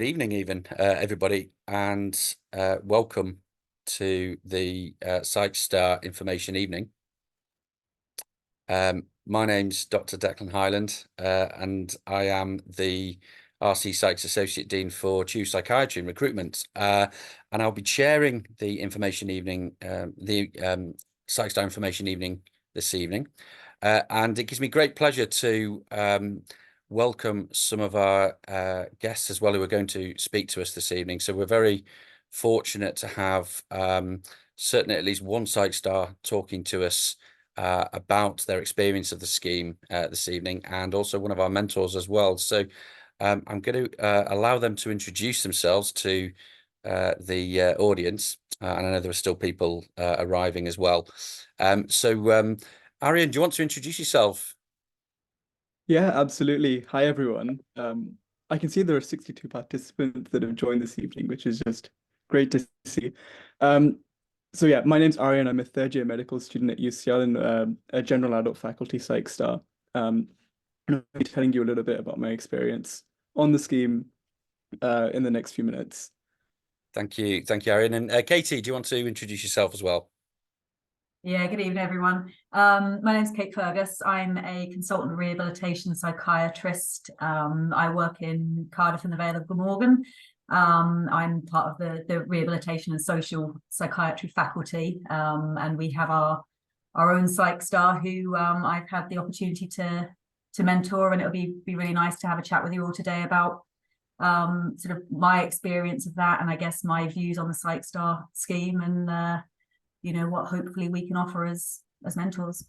Good evening, even everybody, and welcome to the Psych Star Information Evening. My name's Dr. Declan Hyland, and I am the RCPsych's Associate Dean for Choose Psychiatry and Recruitment. And I'll be chairing the information evening, Psych Star Information Evening this evening. And it gives me great pleasure to welcome some of our guests as well who are going to speak to us this evening. So we're very fortunate to have certainly at least one Psych Star talking to us about their experience of the scheme this evening, and also one of our mentors as well. So I'm going to allow them to introduce themselves to the audience, and I know there are still people arriving as well. Arian, do you want to introduce yourself? Yeah, absolutely. Hi, everyone. I can see there are 62 participants that have joined this evening, which is just great to see. So yeah, my name's Aryan. I'm a third-year medical student at UCL and a general adult faculty psych star. And I'll be telling you a little bit about my experience on the scheme in the next few minutes. Thank you, Arian. And Katie, do you want to introduce yourself as well? Yeah, good evening, everyone. My name's Kate Fergus. I'm a consultant rehabilitation psychiatrist. I work in Cardiff and the Vale of Glamorgan. I'm part of the rehabilitation and social psychiatry faculty, and we have our own psych star who I've had the opportunity to mentor, and it'll be really nice to have a chat with you all today about sort of my experience of that, and I guess my views on the psych star scheme, and what hopefully we can offer as mentors.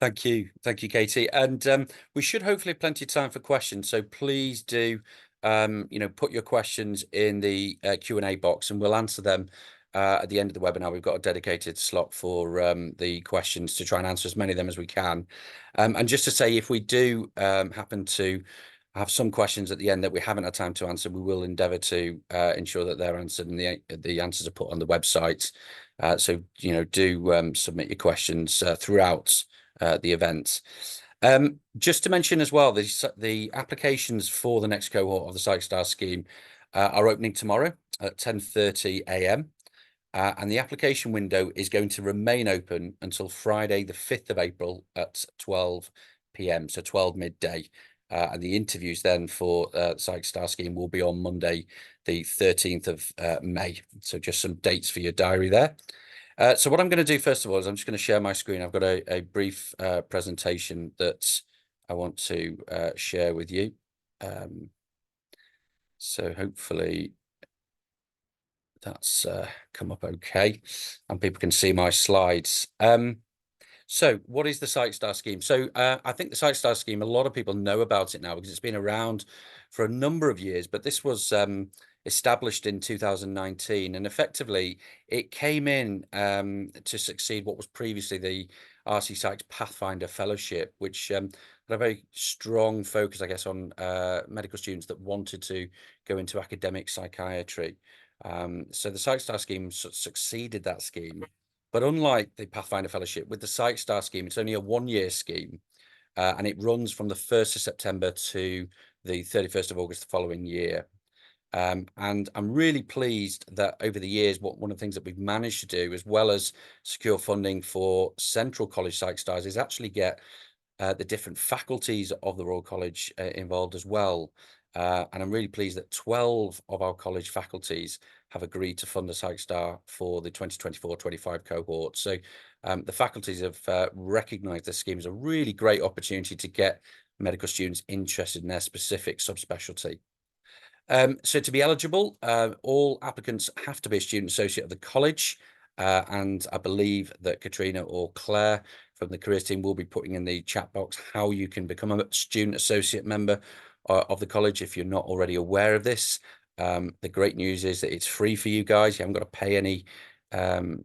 Thank you, Katie. And we should hopefully have plenty of time for questions. So please do, put your questions in the Q&A box, and we'll answer them at the end of the webinar. We've got a dedicated slot for the questions to try and answer as many of them as we can. And just to say, if we do happen to have some questions at the end that we haven't had time to answer, we will endeavour to ensure that they're answered and the answers are put on the website. So do submit your questions throughout the event. Just to mention as well, the applications for the next cohort of the Psych Star scheme are opening tomorrow at 10:30 a.m. And the application window is going to remain open until Friday, the 5th of April at 12 p.m. So 12 midday. And the interviews then for Psych Star scheme will be on Monday, the 13th of May. So just some dates for your diary there. So what I'm going to do first of all is I'm just going to share my screen. I've got a brief presentation that I want to share with you. So hopefully that's come up okay, and people can see my slides. So what is the Psych Star scheme? So I think the Psych Star scheme, a lot of people know about it now because it's been around for a number of years, but this was established in 2019, and effectively it came in to succeed what was previously the RCPsych Pathfinder Fellowship, which had a very strong focus, I guess, on medical students that wanted to go into academic psychiatry. So the Psych Star scheme succeeded that scheme. But unlike the Pathfinder Fellowship, with the Psych Star scheme, it's only a one-year scheme, and it runs from the 1st of September to the 31st of August the following year. And I'm really pleased that over the years, one of the things that we've managed to do, as well as secure funding for Central College Psych Stars, is actually get the different faculties of the Royal College involved as well. And I'm really pleased that 12 of our college faculties have agreed to fund a Psych Star for the 2024-25 cohort. So the faculties have recognised this scheme as a really great opportunity to get medical students interested in their specific subspecialty. So to be eligible, all applicants have to be a student associate of the college. And I believe that Katrina or Claire from the careers team will be putting in the chat box how you can become a student associate member of the college if you're not already aware of this. The great news is that it's free for you guys. You haven't got to pay any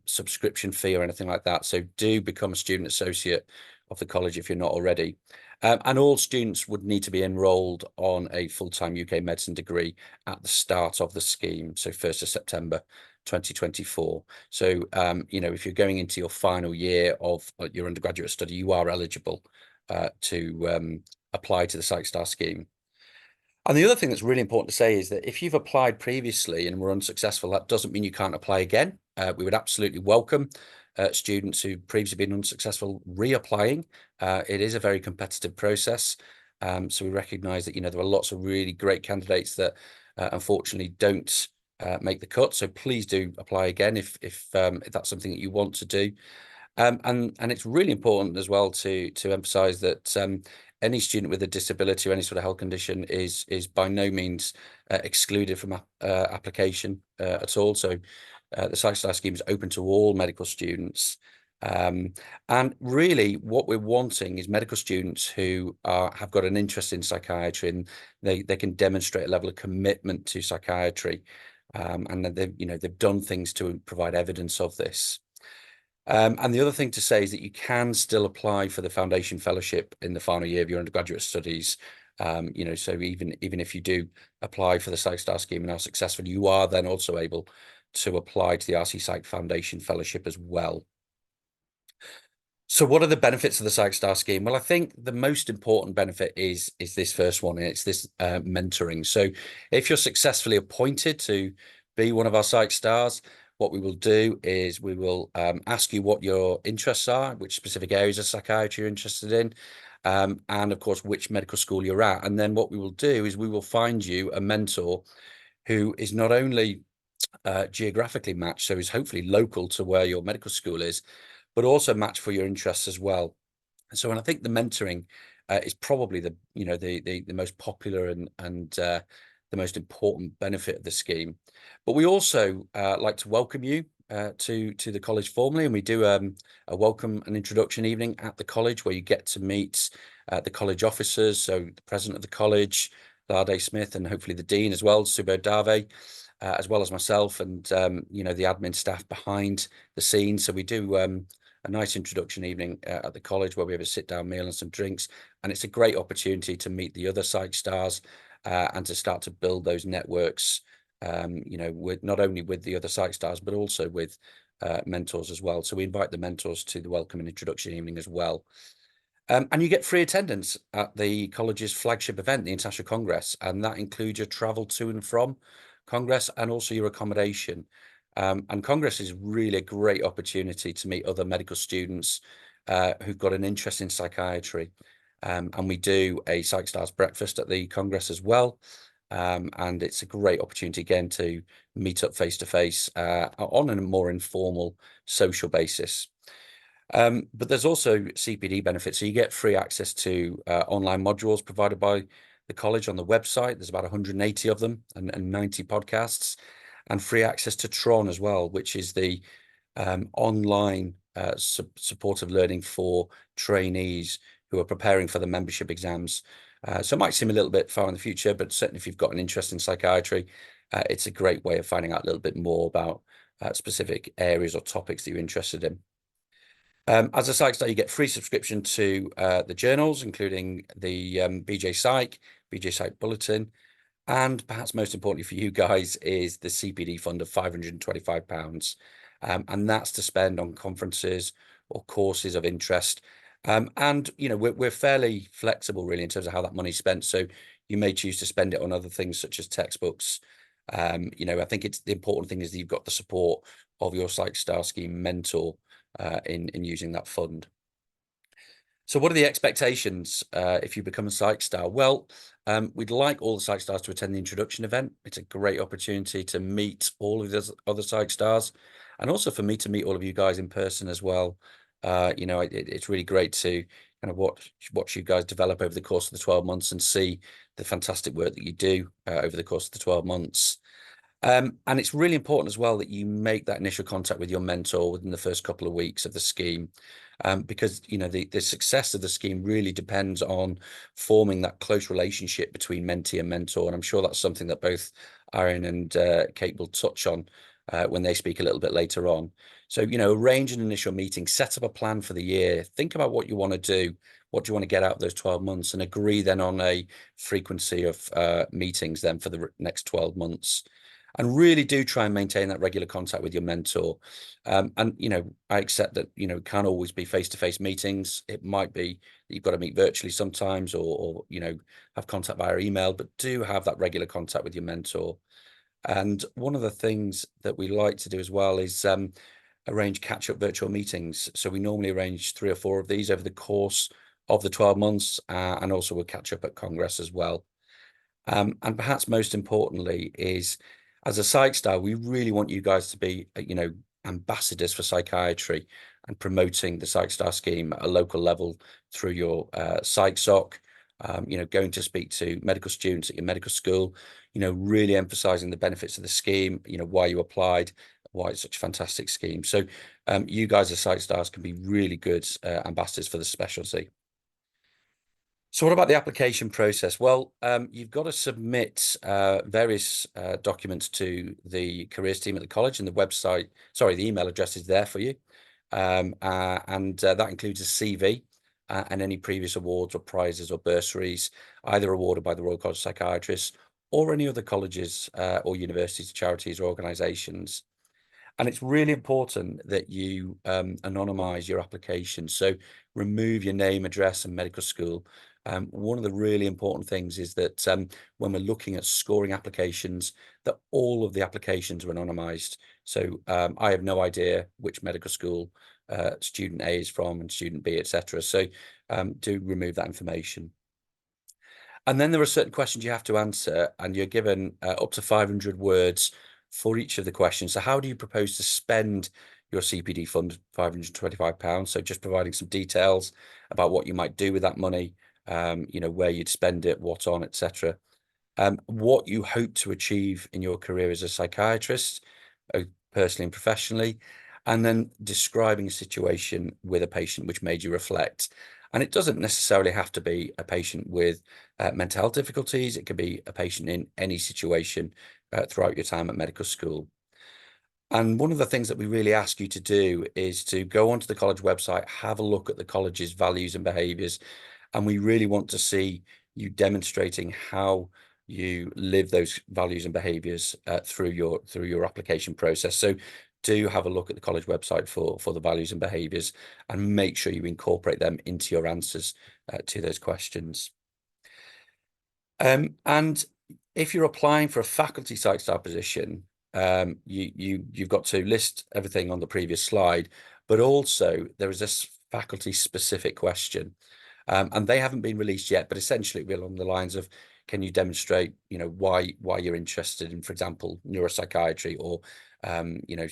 subscription fee or anything like that. So do become a student associate of the college if you're not already. And all students would need to be enrolled on a full-time UK medicine degree at the start of the scheme, so 1st of September 2024. So, if you're going into your final year of your undergraduate study, you are eligible to apply to the Psych Star scheme. And the other thing that's really important to say is that if you've applied previously and were unsuccessful, that doesn't mean you can't apply again. We would absolutely welcome students who've previously been unsuccessful reapplying. It is a very competitive process. So we recognise that, there are lots of really great candidates that unfortunately don't make the cut. So please do apply again if that's something that you want to do. And it's really important as well to emphasize that any student with a disability or any sort of health condition is by no means excluded from application at all. So the Psych scheme is open to all medical students. And really what we're wanting is medical students who have got an interest in psychiatry, and they can demonstrate a level of commitment to psychiatry, and that they've done things to provide evidence of this. And the other thing to say is that you can still apply for the Foundation Fellowship in the final year of your undergraduate studies. So even if you do apply for the Psych scheme and are successful, you are then also able to apply to the RCPsych Foundation Fellowship as well. So what are the benefits of the Psych scheme? Well, I think the most important benefit is this first one, and it's this mentoring. So if you're successfully appointed to be one of our Psych Stars, what we will do is we will ask you what your interests are, which specific areas of psychiatry you're interested in, and of course, which medical school you're at. And then what we will do is we will find you a mentor who is not only geographically matched, so is hopefully local to where your medical school is, but also matched for your interests as well. So, and I think the mentoring is probably the most popular and the most important benefit of the scheme. But we also like to welcome you to the college formally, and we do a welcome and introduction evening at the college where you get to meet the college officers, so the president of the college, Lade Smith, and hopefully the dean as well, Subo Dave, as well as myself and the admin staff behind the scenes. So we do a nice introduction evening at the college where we have a sit-down meal and some drinks, and it's a great opportunity to meet the other Psych Stars and to start to build those networks, with not only with the other Psych Stars, but also with mentors as well. So we invite the mentors to the welcome and introduction evening as well. And you get free attendance at the college's flagship event, the International Congress, and that includes your travel to and from Congress and also your accommodation. And Congress is really a great opportunity to meet other medical students who've got an interest in psychiatry. And we do a Psych Stars breakfast at the Congress as well. And it's a great opportunity again to meet up face to face on a more informal social basis. But there's also CPD benefits. So you get free access to online modules provided by the college on the website. There's about 180 of them and 90 podcasts, and free access to Tron as well, which is the online supportive learning for trainees who are preparing for the membership exams. So it might seem a little bit far in the future, but certainly if you've got an interest in psychiatry, it's a great way of finding out a little bit more about specific areas or topics that you're interested in. As a Psych Star, you get free subscription to the journals, including the BJ Psych Bulletin, and perhaps most importantly for you guys is the CPD fund of £525. And that's to spend on conferences or courses of interest. And, we're fairly flexible really in terms of how that money's spent. So you may choose to spend it on other things such as textbooks. I think the important thing is that you've got the support of your Psych Star scheme mentor in using that fund. So what are the expectations if you become a Psych Star? Well, we'd like all the Psych Stars to attend the introduction event. It's a great opportunity to meet all of the other Psych Stars, and also for me to meet all of you guys in person as well. It's really great to kind of watch you guys develop over the course of the 12 months and see the fantastic work that you do over the course of the 12 months. And it's really important as well that you make that initial contact with your mentor within the first couple of weeks of the scheme, because the success of the scheme really depends on forming that close relationship between mentee and mentor. And I'm sure that's something that both Aaron and Kate will touch on when they speak a little bit later on. So, arrange an initial meeting, set up a plan for the year, think about what you want to do, what do you want to get out of those 12 months, and agree then on a frequency of meetings then for the next 12 months. and really do try and maintain that regular contact with your mentor. And, you know, I accept that, you know, it can't always be face-to-face meetings. It might be that you've got to meet virtually sometimes, or, you know, have contact via email, but do have that regular contact with your mentor. And one of the things that we like to do as well is arrange catch-up virtual meetings. So we normally arrange 3 or 4 of these over the course of the 12 months, and also we'll catch up at Congress as well. And perhaps most importantly is, as a Psych Star, we really want you guys to be, you know, ambassadors for psychiatry and promoting the Psych Star scheme at a local level through your PsychSoc, you know, going to speak to medical students at your medical school, you know, really emphasizing the benefits of the scheme, you know, why you applied, why it's such a fantastic scheme. So you guys as Psych Stars can be really good ambassadors for the specialty. So what about the application process? Well, you've got to submit various documents to the careers team at the college, and the website, sorry, the email address is there for you. And that includes a CV and any previous awards or prizes or bursaries, either awarded by the Royal College of Psychiatrists or any other colleges or universities, charities or organisations. And it's really important that you anonymize your application. So remove your name, address, and medical school. One of the really important things is that when we're looking at scoring applications, that all of the applications are anonymized. So I have no idea which medical school student A is from and student B, etc. So do remove that information. And then there are certain questions you have to answer, and you're given up to 500 words for each of the questions. So how do you propose to spend your CPD fund, £525? So just providing some details about what you might do with that money, you know, where you'd spend it, what on, etc. What you hope to achieve in your career as a psychiatrist, personally and professionally, and then describing a situation with a patient which made you reflect. And it doesn't necessarily have to be a patient with mental health difficulties. It could be a patient in any situation throughout your time at medical school. And one of the things that we really ask you to do is to go onto the college website, have a look at the college's values and behaviours. And we really want to see you demonstrating how you live those values and behaviours through your application process. So do have a look at the college website for the values and behaviours, and make sure you incorporate them into your answers to those questions. And if you're applying for a faculty Psych Star position, you've got to list everything on the previous slide, but also there is this faculty specific question, and they haven't been released yet, but essentially we're along the lines of, can you demonstrate, you know, why you're interested in, for example, neuropsychiatry or you know,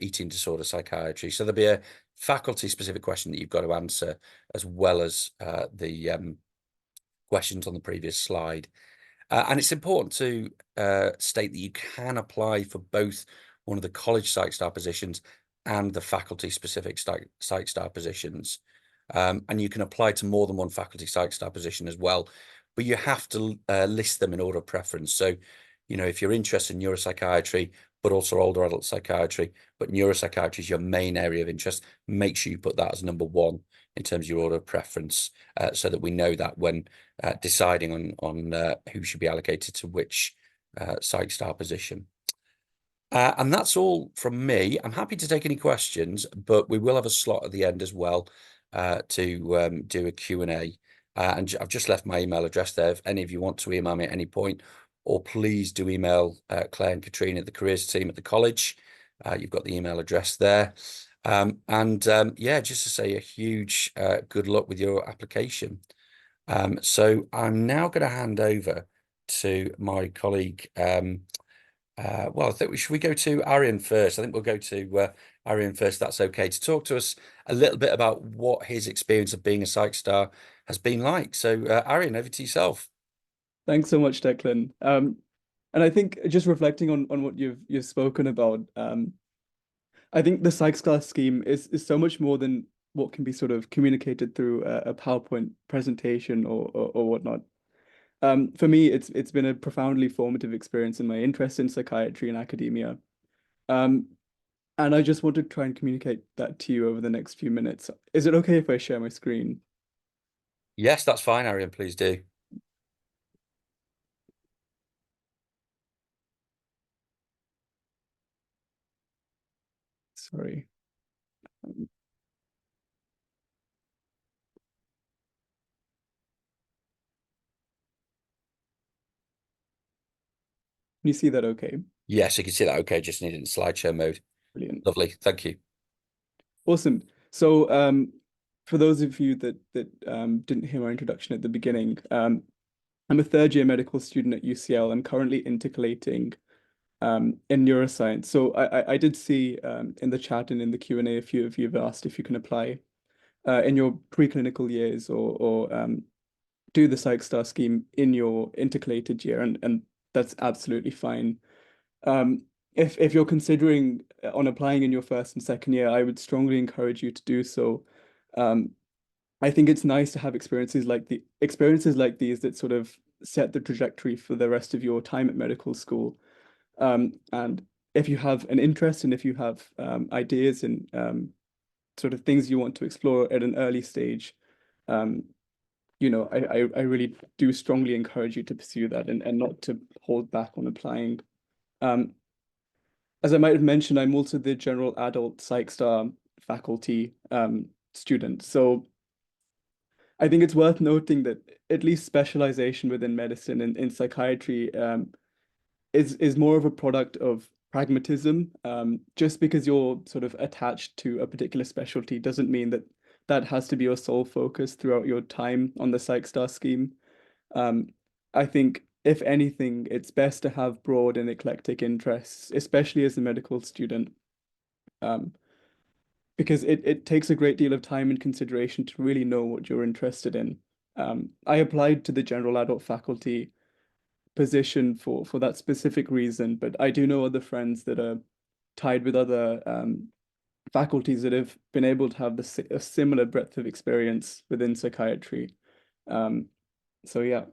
eating disorder psychiatry. So there'll be a faculty specific question that you've got to answer, as well as the questions on the previous slide. And it's important to state that you can apply for both one of the college Psych Star positions and the faculty specific Psych Star positions. And you can apply to more than one faculty Psych Star position as well, but you have to list them in order of preference. So, you know, if you're interested in neuropsychiatry, but also older adult psychiatry, but neuropsychiatry is your main area of interest, make sure you put that as number 1 in terms of your order of preference, so that we know that when deciding on who should be allocated to which Psych Star position. And that's all from me. I'm happy to take any questions, but we will have a slot at the end as well to do a Q&A. And I've just left my email address there if any of you want to email me at any point, or please do email Claire and Katrina at the careers team at the college. You've got the email address there. Yeah, just to say a huge good luck with your application. So I'm now going to hand over to my colleague. Well, I think should we go to Arian first? I think we'll go to Arian first. That's okay, to talk to us a little bit about what his experience of being a Psych Star has been like. So Arian, over to yourself. Thanks so much, Declan. And I think just reflecting on what you've spoken about, I think the Psych Star scheme is so much more than what can be sort of communicated through a PowerPoint presentation or whatnot. For me, it's been a profoundly formative experience in my interest in psychiatry and academia. And I just want to try and communicate that to you over the next few minutes. Is it okay if I share my screen? Yes, that's fine, Arian, please do. Sorry. You see that okay? Yes, you can see that. Okay, just need it in slideshow mode. Brilliant. Lovely. Thank you. Awesome. So for those of you that didn't hear my introduction at the beginning, I'm a third-year medical student at UCL. I'm currently intercalating in neuroscience. So I did see in the chat and in the Q&A, a few of you have asked if you can apply in your preclinical years or do the PsychStar scheme in your intercalated year, and that's absolutely fine. If you're considering on applying in your first and second year, I would strongly encourage you to do so. I think it's nice to have experiences like these that sort of set the trajectory for the rest of your time at medical school. And if you have an interest and if you have ideas and sort of things you want to explore at an early stage, you know, I really do strongly encourage you to pursue that and not to hold back on applying. As I might have mentioned, I'm also the general adult PsychStar faculty student. So I think it's worth noting that at least specialization within medicine and in psychiatry is more of a product of pragmatism. Just because you're sort of attached to a particular specialty doesn't mean that that has to be your sole focus throughout your time on the PsychStar scheme. I think, if anything, it's best to have broad and eclectic interests, especially as a medical student, because it takes a great deal of time and consideration to really know what you're interested in. I applied to the general adult faculty position for that specific reason, but I do know other friends that are tied with other faculties that have been able to have a similar breadth of experience within psychiatry. So yeah.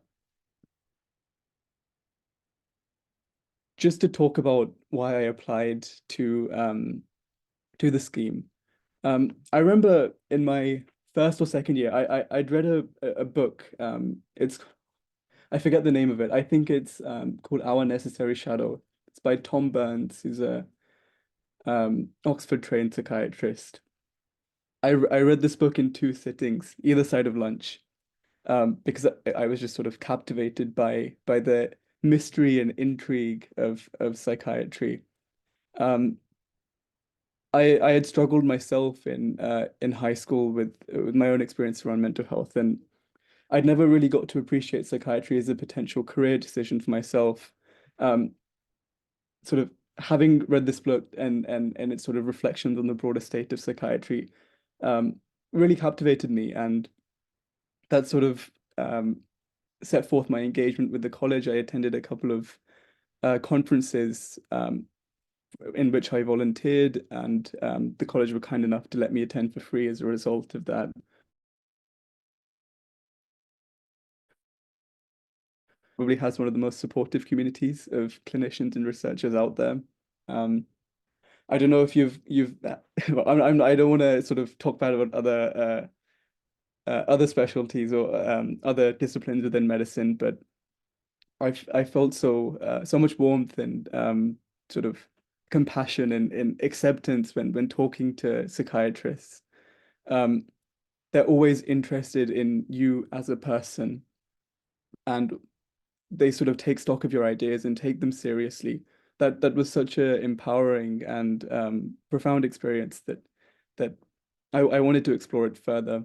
Just to talk about why I applied to the scheme. I remember in my first or second year, I'd read a book. I forget the name of it. I think it's called Our Necessary Shadow. It's by Tom Burns, who's a Oxford trained psychiatrist. I read this book in 2 sittings, either side of lunch, because I was just sort of captivated by the mystery and intrigue of psychiatry. I had struggled myself in high school with my own experience around mental health, and I'd never really got to appreciate psychiatry as a potential career decision for myself. Sort of having read this book and its sort of reflections on the broader state of psychiatry really captivated me, and that sort of set forth my engagement with the college. I attended a couple of conferences in which I volunteered, and the college were kind enough to let me attend for free as a result of that. Probably has one of the most supportive communities of clinicians and researchers out there. I don't know if you've I don't want to sort of talk bad about other specialties or other disciplines within medicine, but I felt so much warmth and sort of compassion and acceptance when talking to psychiatrists. They're always interested in you as a person, and they sort of take stock of your ideas and take them seriously. That was such a empowering and profound experience that I wanted to explore it further.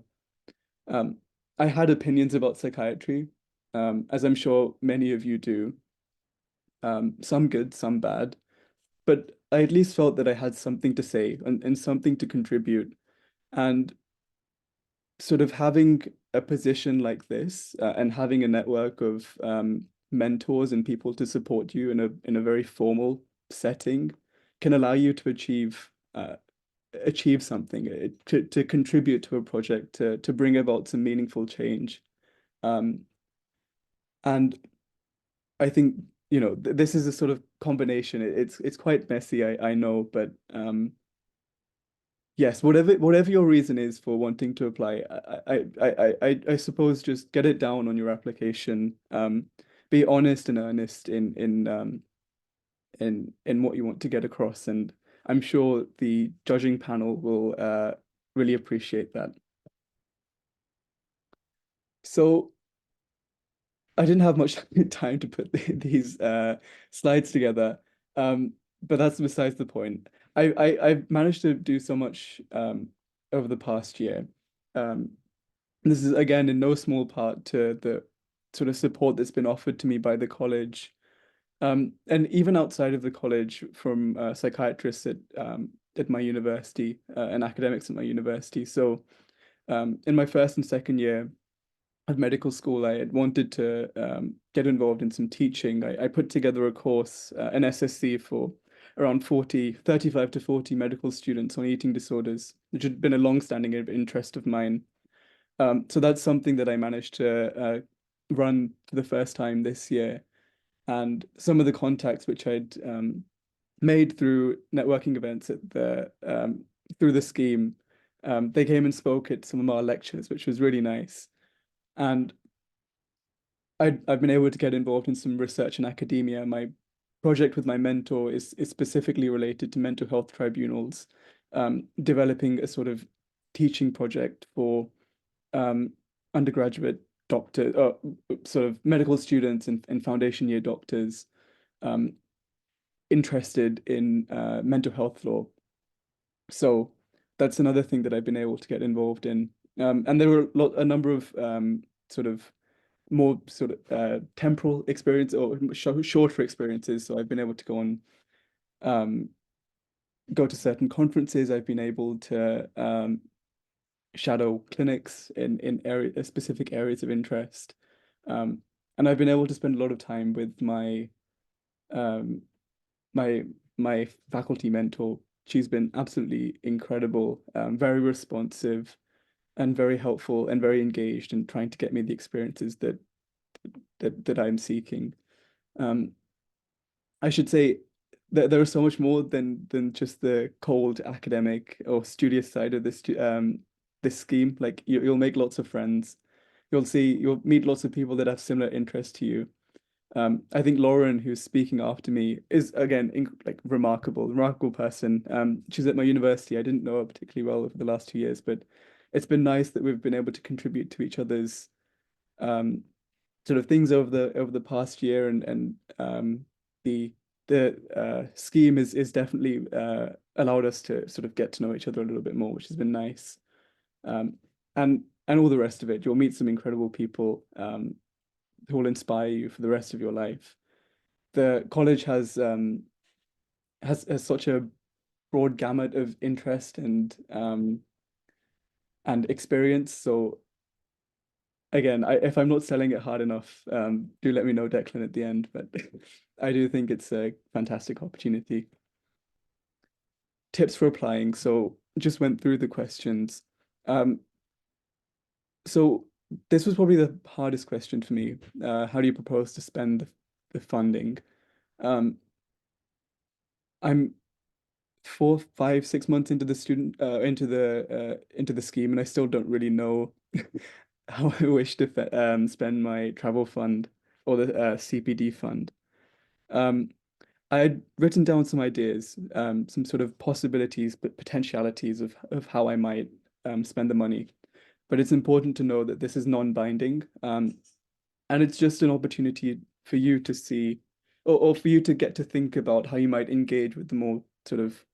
I had opinions about psychiatry, as I'm sure many of you do. Some good, some bad. But I at least felt that I had something to say and something to contribute. And sort of having a position like this and having a network of mentors and people to support you in a very formal setting can allow you to achieve something, to contribute to a project, to bring about some meaningful change. And I think, you know, this is a sort of combination. It's quite messy, I know, but yes, whatever your reason is for wanting to apply, I suppose just get it down on your application. Be honest and earnest in what you want to get across, and I'm sure the judging panel will really appreciate that. So I didn't have much time to put these slides together, but that's besides the point. I've managed to do so much over the past year. This is again in no small part to the sort of support that's been offered to me by the college, and even outside of the college from psychiatrists at my university and academics at my university. So in my first and second year of medical school, I had wanted to get involved in some teaching. I put together a course, an SSC for around 35 to 40 medical students on eating disorders, which had been a long-standing interest of mine. So that's something that I managed to run for the first time this year. And some of the contacts which I'd made through networking events at through the scheme, they came and spoke at some of our lectures, which was really nice. And I've been able to get involved in some research in academia. My project with my mentor is specifically related to mental health tribunals, developing a sort of teaching project for undergraduate doctor, sort of medical students and foundation year doctors interested in mental health law. So that's another thing that I've been able to get involved in. And there were a number of sort of more sort of temporal experience or shorter experiences. So I've been able to go on, go to certain conferences. I've been able to shadow clinics in specific areas of interest. And I've been able to spend a lot of time with my my faculty mentor. She's been absolutely incredible, very responsive and very helpful and very engaged in trying to get me the experiences that I'm seeking. I should say that there is so much more than just the cold academic or studious side of this scheme. Like you'll make lots of friends. You'll meet lots of people that have similar interests to you. I think Lauren, who's speaking after me, is again like remarkable person. She's at my university. I didn't know her particularly well over the last 2 years, but it's been nice that we've been able to contribute to each other's sort of things over the past year, and the scheme is definitely allowed us to sort of get to know each other a little bit more, which has been nice. And all the rest of it, you'll meet some incredible people who will inspire you for the rest of your life. The college has such a broad gamut of interest and experience. So again, if I'm not selling it hard enough, do let me know, Declan, at the end. But I do think it's a fantastic opportunity. Tips for applying. So just went through the questions. So this was probably the hardest question for me. How do you propose to spend the funding? I'm 4, 5, 6 months into the into the scheme, and I still don't really know how I wish to spend my travel fund or the CPD fund. I had written down some ideas, some sort of possibilities, but potentialities of how I might spend the money. But it's important to know that this is non-binding, and it's just an opportunity for you to see, or for you to get to think about how you might engage with the more sort of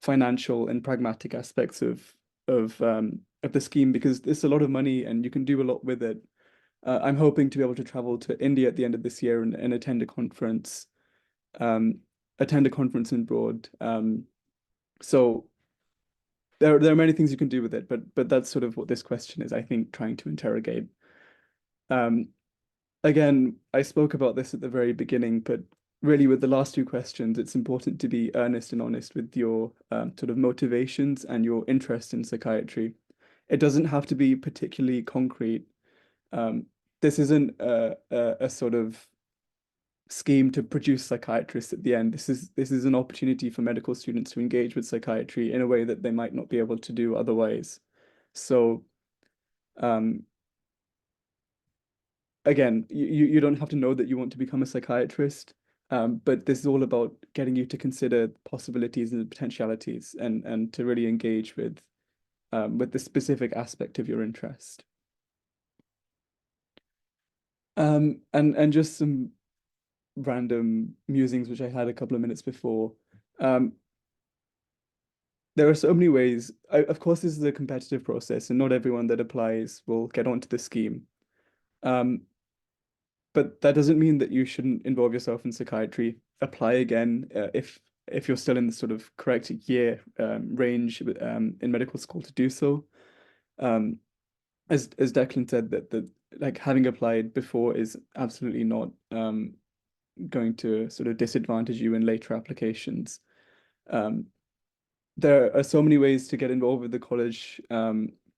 financial and pragmatic aspects of the scheme, because it's a lot of money and you can do a lot with it. I'm hoping to be able to travel to India at the end of this year and attend a conference, abroad. So there are many things you can do with it, but that's sort of what this question is, I think, trying to interrogate. Again, I spoke about this at the very beginning, but really with the last two questions, it's important to be earnest and honest with your sort of motivations and your interest in psychiatry. It doesn't have to be particularly concrete. This isn't a sort of scheme to produce psychiatrists at the end. This is an opportunity for medical students to engage with psychiatry in a way that they might not be able to do otherwise. So again, you don't have to know that you want to become a psychiatrist. But this is all about getting you to consider possibilities and potentialities and to really engage with the specific aspect of your interest. And just some random musings which I had a couple of minutes before. There are so many ways. Of course, this is a competitive process, and not everyone that applies will get onto the scheme. But that doesn't mean that you shouldn't involve yourself in psychiatry. Apply again if you're still in the sort of correct year range in medical school to do so. As Declan said, that like having applied before is absolutely not going to sort of disadvantage you in later applications. There are so many ways to get involved with the college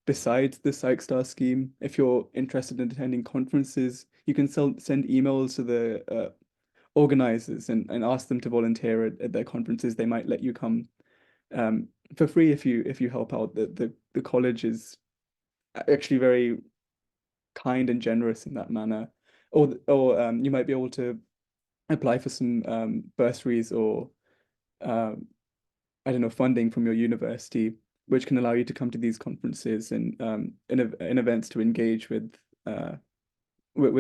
besides the PsychStar scheme. If you're interested in attending conferences, you can send emails to the organizers and ask them to volunteer at their conferences. They might let you come for free if you help out. The college is actually very kind and generous in that manner. Or you might be able to apply for some bursaries or I don't know, funding from your university, which can allow you to come to these conferences and in events to engage with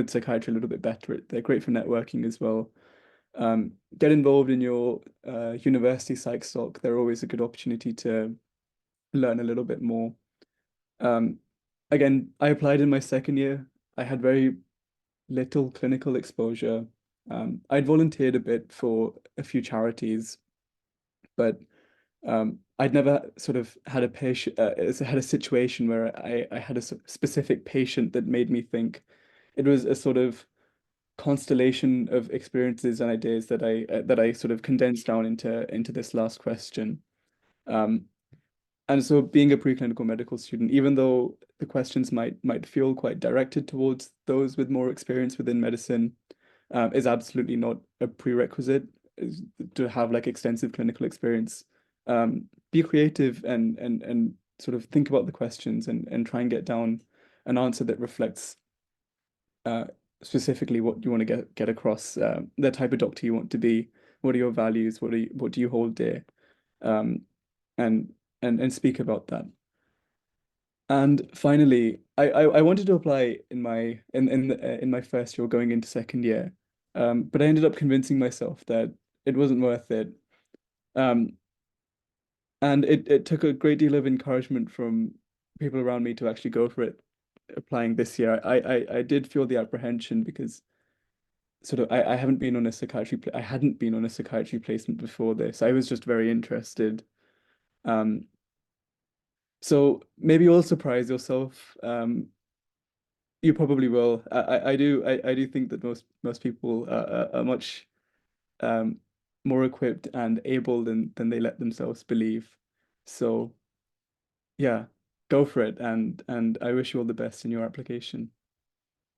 psychiatry a little bit better. They're great for networking as well. Get involved in your university psych stock. They're always a good opportunity to learn a little bit more. Again, I applied in my second year. I had very little clinical exposure. I'd volunteered a bit for a few charities, but I'd never sort of had a situation where I had a specific patient that made me think. It was a sort of constellation of experiences and ideas that I sort of condensed down into this last question. And so being a preclinical medical student, even though the questions might feel quite directed towards those with more experience within medicine, is absolutely not a prerequisite to have like extensive clinical experience. Be creative and sort of think about the questions and try and get down an answer that reflects specifically what you want to get across, the type of doctor you want to be, what are your values, what do you hold dear, and speak about that. And finally, I wanted to apply in my first year going into second year, but I ended up convincing myself that it wasn't worth it. And it took a great deal of encouragement from people around me to actually go for it, applying this year. I did feel the apprehension because sort of I hadn't been on a psychiatry placement before this. I was just very interested. So maybe you'll surprise yourself. You probably will. I do think that most people are much more equipped and able than they let themselves believe. So yeah, go for it, and I wish you all the best in your application.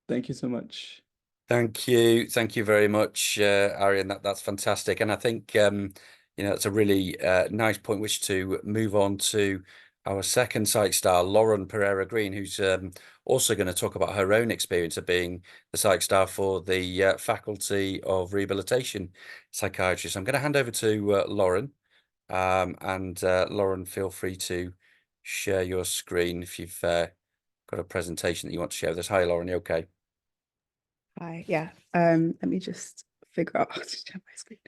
Thank you so much. Thank you very much, Arian. That's fantastic, and I think it's a really nice point which to move on to our second Psych star, Lauren Pereira Green, who's also going to talk about her own experience of being the Psych star for the Faculty of Rehabilitation Psychiatry. So I'm going to hand over to Lauren, and Lauren, feel free to share your screen if you've got a presentation that you want to share with us. Hi, Lauren, you okay? Hi, yeah. Let me just figure out how to share my screen.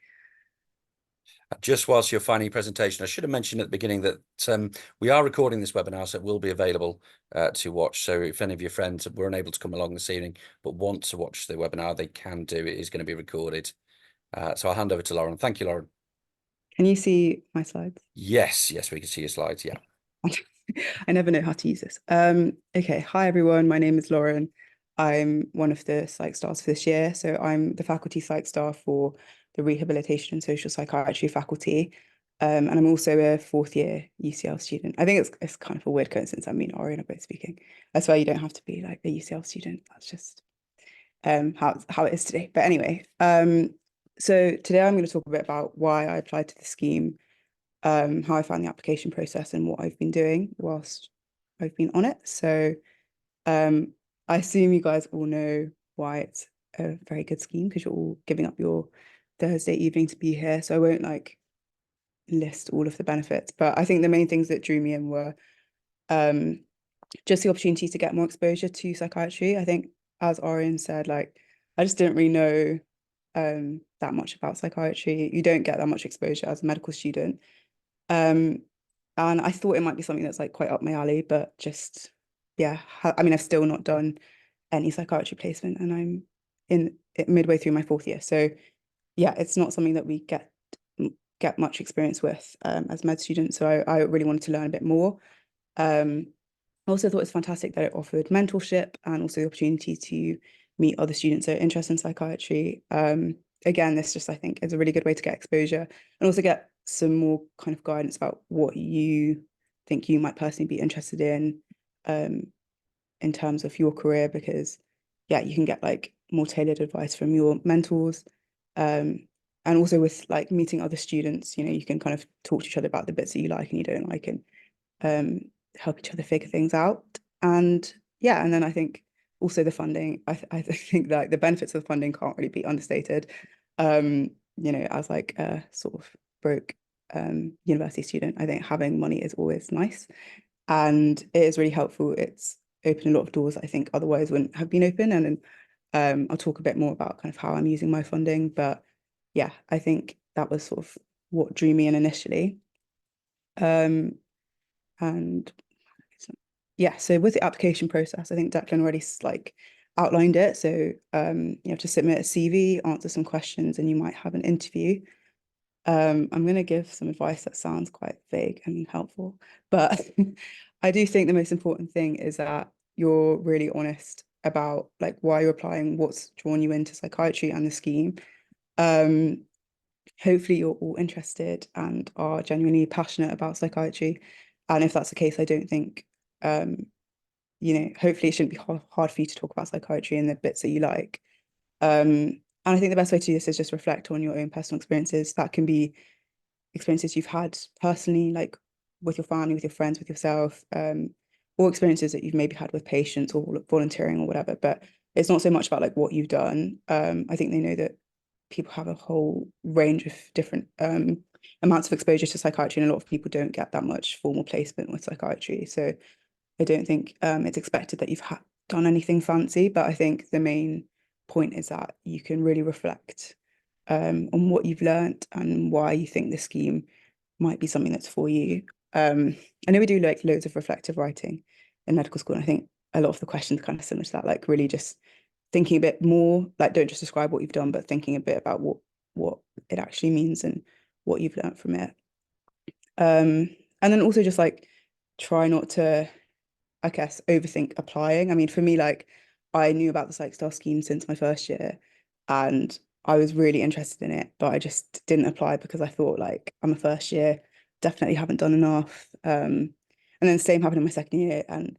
Just whilst you're finding your presentation, I should have mentioned at the beginning that we are recording this webinar, so it will be available to watch. So if any of your friends were unable to come along this evening but want to watch the webinar, they can do. It is going to be recorded. So I'll hand over to Lauren. Thank you, Lauren. Can you see my slides? Yes, we can see your slides, yeah. I never know how to use this. Okay, hi everyone, my name is Lauren. I'm one of the Psych stars for this year. So I'm the faculty Psych star for the Rehabilitation and Social Psychiatry faculty. And I'm also a fourth year UCL student. I think it's kind of a weird coincidence. I mean, Ori and I are both speaking. I swear you don't have to be like a UCL student. That's just how it is today. But anyway, so today I'm going to talk a bit about why I applied to the scheme, how I found the application process and what I've been doing whilst I've been on it. So I assume you guys all know why it's a very good scheme because you're all giving up your Thursday evening to be here, so I won't like list all of the benefits, but I think the main things that drew me in were just the opportunity to get more exposure to psychiatry. I think, as Orion said, like I just didn't really know that much about psychiatry. You don't get that much exposure as a medical student. And I thought it might be something that's like quite up my alley, but just yeah, I mean, I've still not done any psychiatry placement, and I'm in midway through my 4th year. So yeah, it's not something that we get much experience with as med students. So I really wanted to learn a bit more. I also thought it's fantastic that it offered mentorship and also the opportunity to meet other students that are interested in psychiatry. Again, this just, I think, is a really good way to get exposure and also get some more kind of guidance about what you think you might personally be interested in terms of your career, because yeah, you can get like more tailored advice from your mentors. And also with like meeting other students, you know, you can kind of talk to each other about the bits that you like and you don't like, and help each other figure things out. And yeah, and then I think also the funding, I think that the benefits of the funding can't really be understated. You know, as like a sort of broke university student, I think having money is always nice, and it is really helpful. It's opened a lot of doors that I think otherwise wouldn't have been open. And I'll talk a bit more about kind of how I'm using my funding, but yeah, I think that was sort of what drew me in initially. And yeah, so with the application process, I think Declan already like outlined it. So you have to submit a CV, answer some questions, and you might have an interview. I'm going to give some advice that sounds quite vague and helpful, but I do think the most important thing is that you're really honest about like why you're applying, what's drawn you into psychiatry and the scheme. Hopefully you're all interested and are genuinely passionate about psychiatry. And if that's the case, I don't think, you know, hopefully it shouldn't be hard for you to talk about psychiatry and the bits that you like. And I think the best way to do this is just reflect on your own personal experiences. That can be experiences you've had personally, like with your family, with your friends, with yourself, or experiences that you've maybe had with patients or volunteering or whatever. But it's not so much about like what you've done. I think they know that people have a whole range of different amounts of exposure to psychiatry, and a lot of people don't get that much formal placement with psychiatry. So I don't think it's expected that you've done anything fancy, but I think the main point is that you can really reflect on what you've learnt and why you think the scheme might be something that's for you. I know we do like loads of reflective writing in medical school, and I think a lot of the questions are kind of similar to that, like really just thinking a bit more, like don't just describe what you've done, but thinking a bit about what it actually means and what you've learnt from it. And then also just like try not to, I guess, overthink applying. I mean, for me, like I knew about the PsychStar scheme since my 1st year, and I was really interested in it, but I just didn't apply because I thought like I'm a 1st year, definitely haven't done enough. And then the same happened in my 2nd year and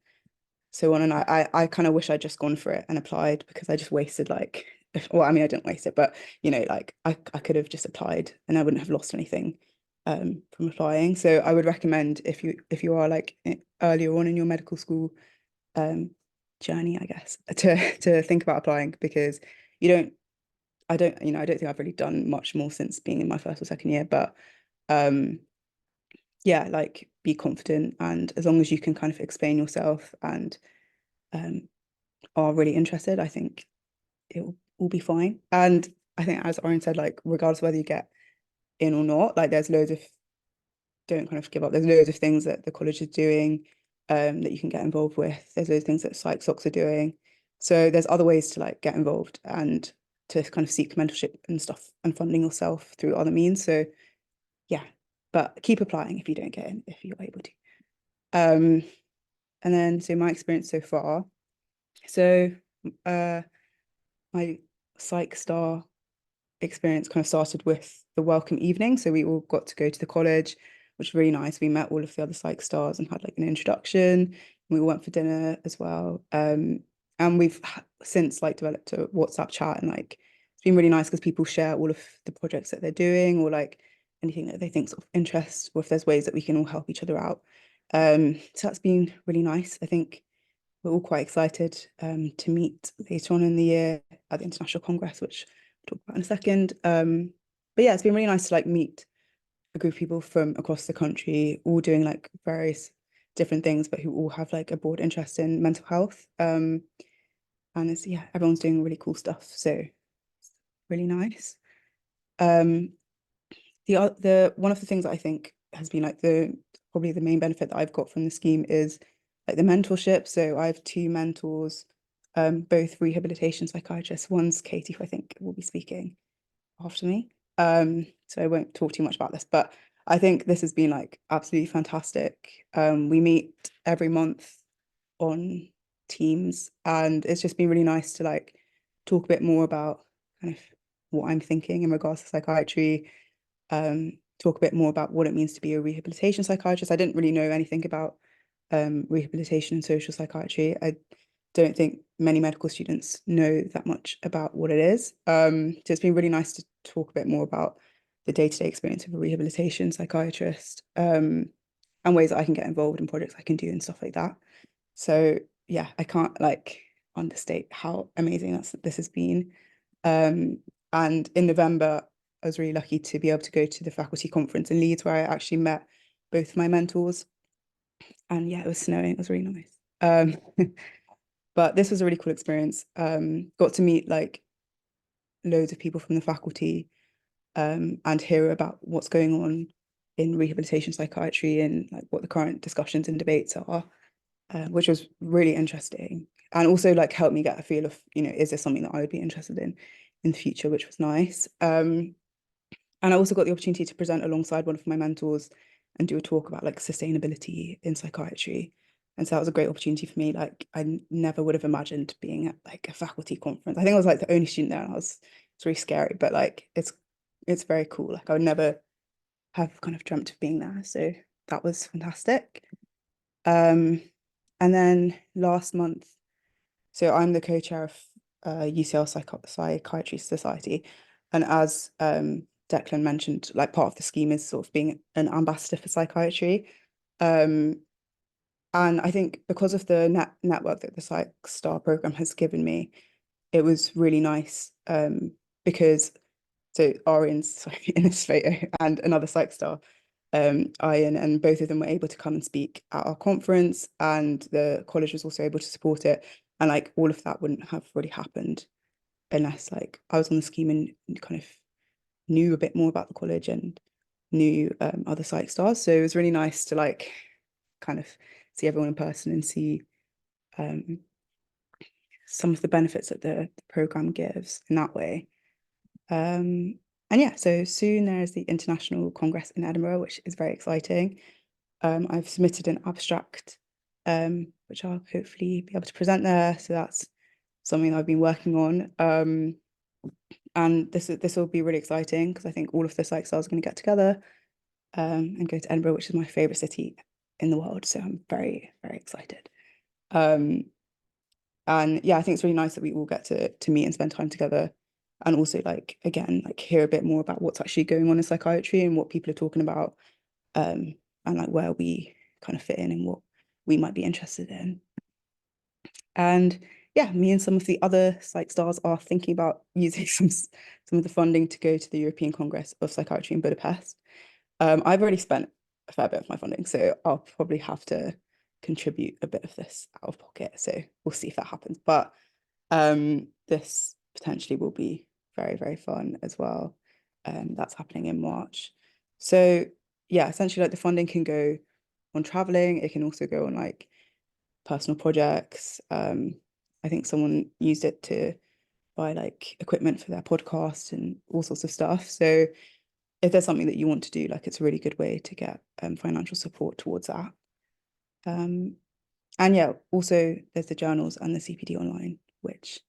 so on. And I kind of wish I'd just gone for it and applied, because I just wasted like, well, I mean, I didn't waste it, but you know, like I could have just applied and I wouldn't have lost anything from applying. So I would recommend, if you are like earlier on in your medical school journey, I guess, to think about applying, because I don't think I've really done much more since being in my 1st or 2nd year, but yeah, like be confident, and as long as you can kind of explain yourself and are really interested, I think it will be fine. And I think, as Orion said, like regardless of whether you get in or not, like there's loads of, don't kind of give up. There's loads of things that the college is doing that you can get involved with. There's loads of things that PsychSocks are doing. So there's other ways to like get involved and to kind of seek mentorship and stuff and funding yourself through other means. So yeah, but keep applying if you don't get in, if you're able to. And then, so my experience so far. So my PsychStar experience kind of started with the welcome evening. So we all got to go to the college, which was really nice. We met all of the other Psych stars and had like an introduction. We all went for dinner as well. And we've since like developed a WhatsApp chat, and like it's been really nice because people share all of the projects that they're doing, or like anything that they think sort of interests, or if there's ways that we can all help each other out. So that's been really nice. I think we're all quite excited to meet later on in the year at the International Congress, which we'll talk about in a second. But yeah, it's been really nice to like meet a group of people from across the country, all doing like various different things, but who all have like a broad interest in mental health. And it's, yeah, everyone's doing really cool stuff. So it's really nice. The one of the things that I think has been like probably the main benefit that I've got from the scheme is like the mentorship. So I have 2 mentors, both rehabilitation psychiatrists. One's Katie, who I think will be speaking after me. So I won't talk too much about this, but I think this has been like absolutely fantastic. We meet every month on Teams, and it's just been really nice to like talk a bit more about kind of what I'm thinking in regards to psychiatry, talk a bit more about what it means to be a rehabilitation psychiatrist. I didn't really know anything about rehabilitation and social psychiatry. I don't think many medical students know that much about what it is. So it's been really nice to talk a bit more about the day-to-day experience of a rehabilitation psychiatrist, and ways that I can get involved in projects I can do and stuff like that. So yeah, I can't like understate how amazing this has been. And in November, I was really lucky to be able to go to the faculty conference in Leeds, where I actually met both of my mentors. And yeah, it was snowing. It was really nice. But this was a really cool experience. Got to meet like loads of people from the faculty, and hear about what's going on in rehabilitation psychiatry and like what the current discussions and debates are, which was really interesting. And also like helped me get a feel of, you know, is this something that I would be interested in the future, which was nice. And I also got the opportunity to present alongside one of my mentors and do a talk about like sustainability in psychiatry. And so that was a great opportunity for me. Like I never would have imagined being at like a faculty conference. I think I was like the only student there, and it's really scary, but like it's very cool. Like I would never have kind of dreamt of being there. So that was fantastic. And then last month, so I'm the co-chair of UCL Psychiatry Society. And as Declan mentioned, like part of the scheme is sort of being an ambassador for psychiatry. And I think because of the network that the Psych Star program has given me, it was really nice, because so Arian's sorry, in this photo and another Psych Star, Ian, and both of them were able to come and speak at our conference, and the college was also able to support it. And like all of that wouldn't have really happened unless like I was on the scheme and kind of knew a bit more about the college and knew other Psych Stars. So it was really nice to like kind of see everyone in person and see some of the benefits that the program gives in that way. And yeah, so soon there is the International Congress in Edinburgh, which is very exciting. I've submitted an abstract, which I'll hopefully be able to present there. So that's something I've been working on. And this will be really exciting because I think all of the Psych Stars are going to get together and go to Edinburgh, which is my favourite city in the world. So I'm very, very excited. And yeah, I think it's really nice that we all get to meet and spend time together, and also like again like hear a bit more about what's actually going on in psychiatry and what people are talking about, and like where we kind of fit in and what we might be interested in. And yeah, me and some of the other Psych Stars are thinking about using some of the funding to go to the European Congress of Psychiatry in Budapest. I've already spent a fair bit of my funding, so I'll probably have to contribute a bit of this out of pocket. So we'll see if that happens. But this potentially will be very, very fun as well. That's happening in March. So yeah, essentially like the funding can go on traveling. It can also go on like personal projects. I think someone used it to buy like equipment for their podcast and all sorts of stuff. So if there's something that you want to do, like it's a really good way to get financial support towards that. And yeah, also there's the journals and the CPD online, which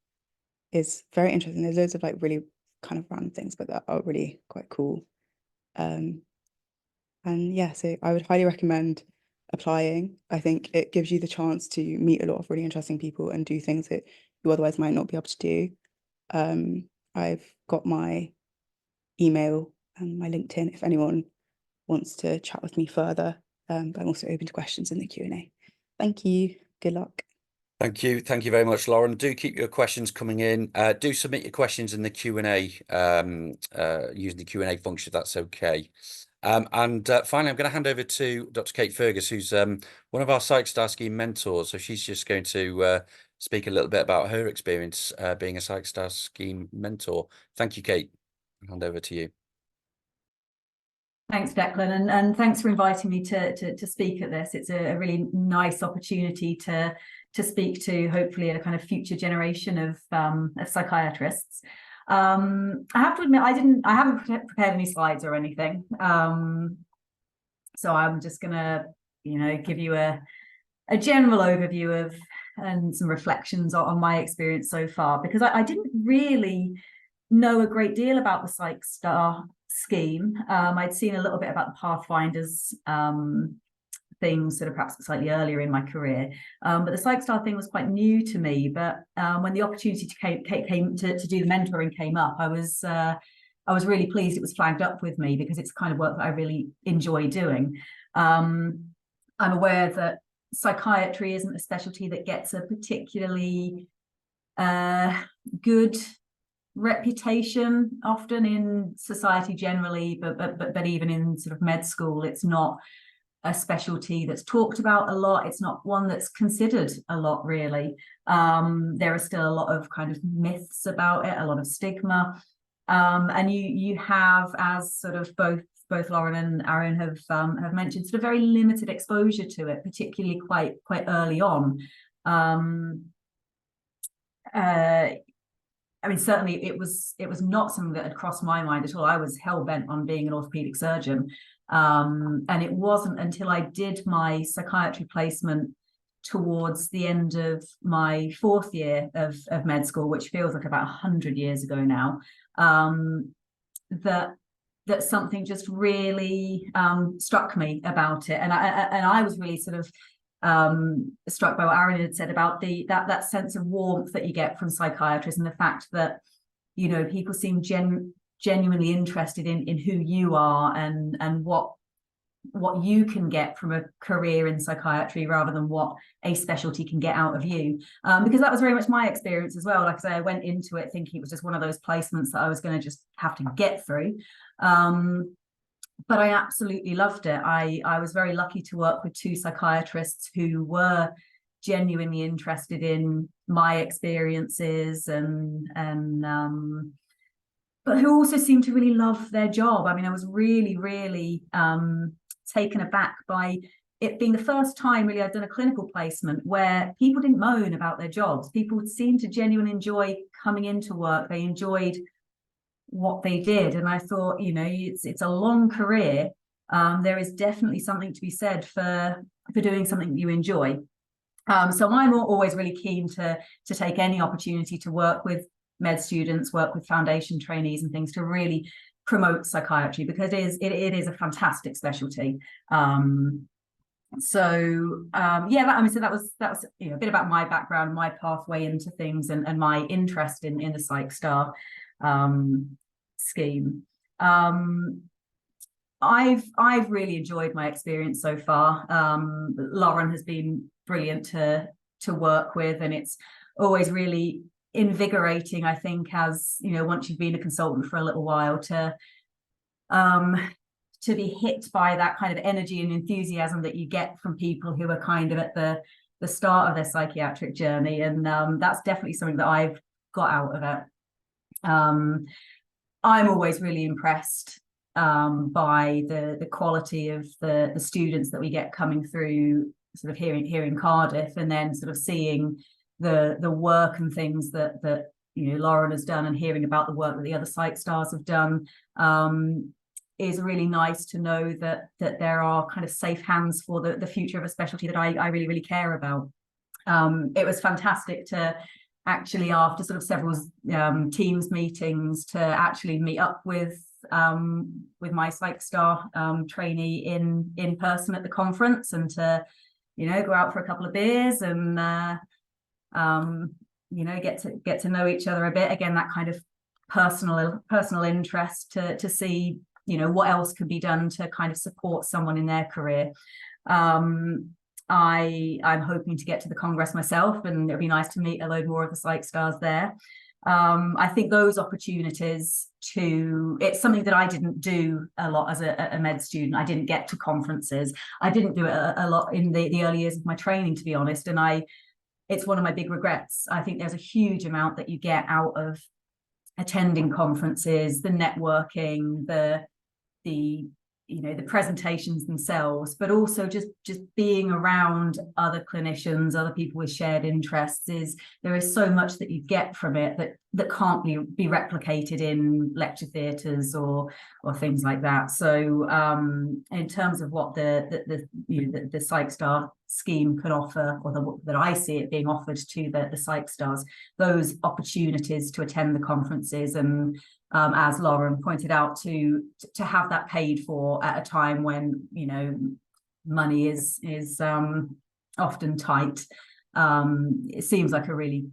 is very interesting. There's loads of like really kind of random things, but that are really quite cool. And yeah, so I would highly recommend applying. I think it gives you the chance to meet a lot of really interesting people and do things that you otherwise might not be able to do. I've got my email and my LinkedIn if anyone wants to chat with me further. But I'm also open to questions in the Q&A. Thank you. Good luck. Thank you very much, Lauren. Do keep your questions coming in. Do submit your questions in the Q&A using the Q&A function, if that's okay. And finally, I'm going to hand over to Dr. Kate Fergus, who's one of our Psych Star Scheme mentors. So she's just going to speak a little bit about her experience being a Psych Star Scheme mentor. Thank you, Kate. I'll hand over to you. Thanks, Declan, and thanks for inviting me to speak at this. It's a really nice opportunity to speak to, hopefully, a kind of future generation of psychiatrists. I have to admit, I haven't prepared any slides or anything. So I'm just gonna, give you a general overview of and some reflections on my experience so far, because I didn't really know a great deal about the Psych Star scheme. I'd seen a little bit about the Pathfinders things sort of perhaps slightly earlier in my career, but the Psych Star thing was quite new to me. But when the opportunity came to do the mentoring came up, I was really pleased it was flagged up with me, because it's the kind of work that I really enjoy doing. I'm aware that psychiatry isn't a specialty that gets a particularly good reputation often in society generally, but even in sort of med school, it's not a specialty that's talked about a lot. It's not one that's considered a lot, really. There are still a lot of kind of myths about it, a lot of stigma, and you have, as sort of both Lauren and Aaron have mentioned, sort of very limited exposure to it, particularly quite early on. I mean, certainly it was not something that had crossed my mind at all. I was hell-bent on being an orthopedic surgeon. And it wasn't until I did my psychiatry placement towards the end of my 4th year of med school, which feels like about 100 years ago now, that something just really struck me about it. And I was really sort of struck by what Aaron had said about that sense of warmth that you get from psychiatrists, and the fact that people seem genuinely interested in who you are and what you can get from a career in psychiatry, rather than what a specialty can get out of you, because that was very much my experience as well. Like I say, I went into it thinking it was just one of those placements that I was going to just have to get through. But I absolutely loved it. I was very lucky to work with 2 psychiatrists who were genuinely interested in my experiences but who also seemed to really love their job. I mean, I was really, really taken aback by it being the first time really I'd done a clinical placement where people didn't moan about their jobs. People seemed to genuinely enjoy coming into work. They enjoyed what they did, and I thought, it's a long career. There is definitely something to be said for doing something that you enjoy. So I'm always really keen to take any opportunity to work with med students, work with foundation trainees and things, to really promote psychiatry, because it is a fantastic specialty. So that was a bit about my background, my pathway into things, and my interest in the Psych Star scheme. I've really enjoyed my experience so far. Lauren has been brilliant to work with, and it's always really invigorating, I think, as once you've been a consultant for a little while, to be hit by that kind of energy and enthusiasm that you get from people who are kind of at the start of their psychiatric journey. And that's definitely something that I've got out of it. I'm always really impressed by the quality of the students that we get coming through sort of here in Cardiff, and then sort of seeing the work and things that Lauren has done, and hearing about the work that the other Psych Stars have done, is really nice to know that there are kind of safe hands for the future of a specialty that I really, really care about. It was fantastic to actually, after sort of several Teams meetings, to actually meet up with my Psych Star trainee in person at the conference, and to go out for a couple of beers and get to know each other a bit. Again, that kind of personal interest to see what else could be done to kind of support someone in their career. I'm hoping to get to the Congress myself, and it'd be nice to meet a load more of the Psych stars there. I think those opportunities it's something that I didn't do a lot as a med student. I didn't get to conferences. I didn't do it a lot in the early years of my training, to be honest. And it's one of my big regrets. I think there's a huge amount that you get out of attending conferences, the networking, the presentations themselves, but also just being around other clinicians, other people with shared interests. There is so much that you get from it that can't be replicated in lecture theatres or things like that. So in terms of what the Psych Star scheme could offer, or that I see it being offered to the Psych Stars, those opportunities to attend the conferences and as Lauren pointed out, to have that paid for at a time when money is often tight, it seems like a really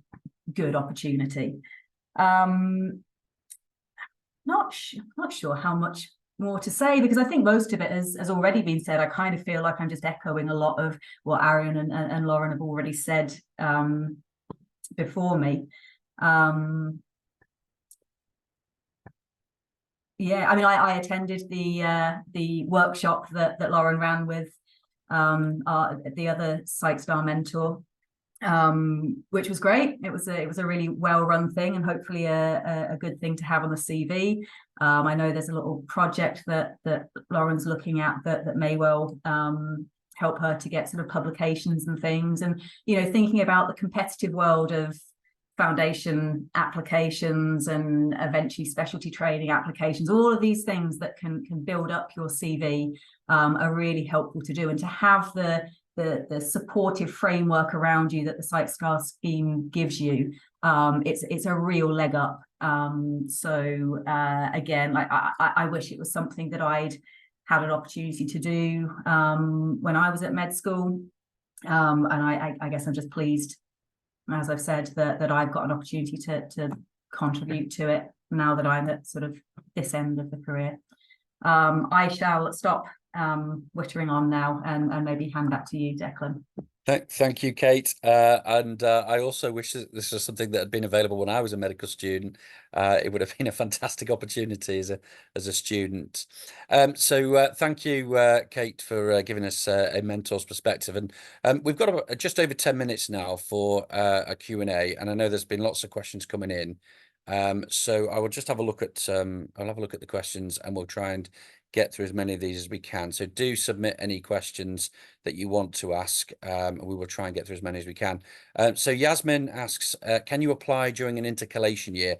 good opportunity. Not sure how much more to say, because I think most of it has already been said. I kind of feel like I'm just echoing a lot of what Arian and Lauren have already said before me. Yeah, I mean, I attended the workshop that Lauren ran with the other Psych Star mentor, which was great. It was a really well-run thing, and hopefully a good thing to have on the CV. I know there's a little project that Lauren's looking at that may well help her to get sort of publications and things, and thinking about the competitive world of foundation applications and eventually specialty training applications. All of these things that can build up your CV are really helpful to do, and to have the supportive framework around you that the Psych Star scheme gives you, it's a real leg up. So again, like I wish it was something that I'd had an opportunity to do when I was at med school, and I guess I'm just pleased, as I've said, that I've got an opportunity to contribute to it now that I'm at sort of this end of the career. I shall stop wittering on now and maybe hand back to you, Declan. Thank you, Kate. And I also wish that this was something that had been available when I was a medical student. It would have been a fantastic opportunity as a student. So thank you, Kate, for giving us a mentor's perspective. And we've got just over 10 minutes now for a Q&A, and I know there's been lots of questions coming in. So I will just have a look at I'll have a look at the questions, and we'll try and get through as many of these as we can. So do submit any questions that you want to ask. We will try and get through as many as we can. So Yasmin asks, can you apply during an intercalation year?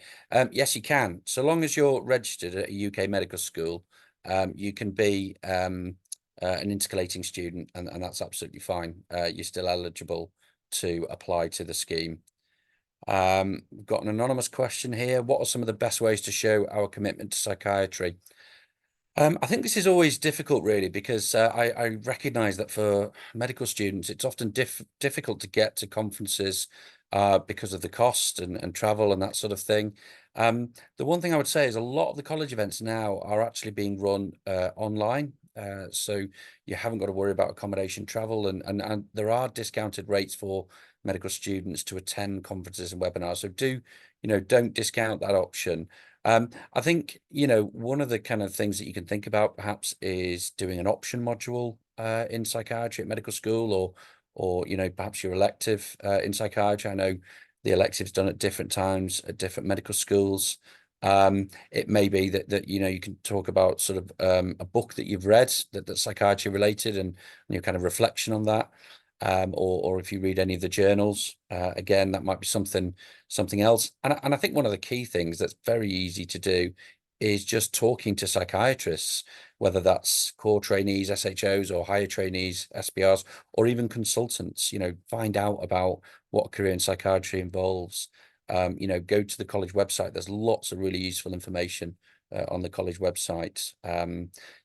Yes, you can. So long as you're registered at a UK medical school, you can be an intercalating student, and that's absolutely fine. You're still eligible to apply to the scheme. We've got an anonymous question here. What are some of the best ways to show our commitment to psychiatry? I think this is always difficult, really, because I recognise that for medical students, it's often difficult to get to conferences because of the cost and travel and that sort of thing. The one thing I would say is a lot of the college events now are actually being run online. So you haven't got to worry about accommodation, travel, and there are discounted rates for medical students to attend conferences and webinars. So don't discount that option. I think, one of the kind of things that you can think about perhaps is doing an option module in psychiatry at medical school, or perhaps your elective in psychiatry. I know the elective's done at different times at different medical schools. It may be that you can talk about sort of a book that you've read that's psychiatry related, and your kind of reflection on that. Or if you read any of the journals, again, that might be something else. And I think one of the key things that's very easy to do is just talking to psychiatrists, whether that's core trainees, SHOs, or higher trainees, SPRs, or even consultants. Find out about what a career in psychiatry involves. Go to the college website. There's lots of really useful information on the college website.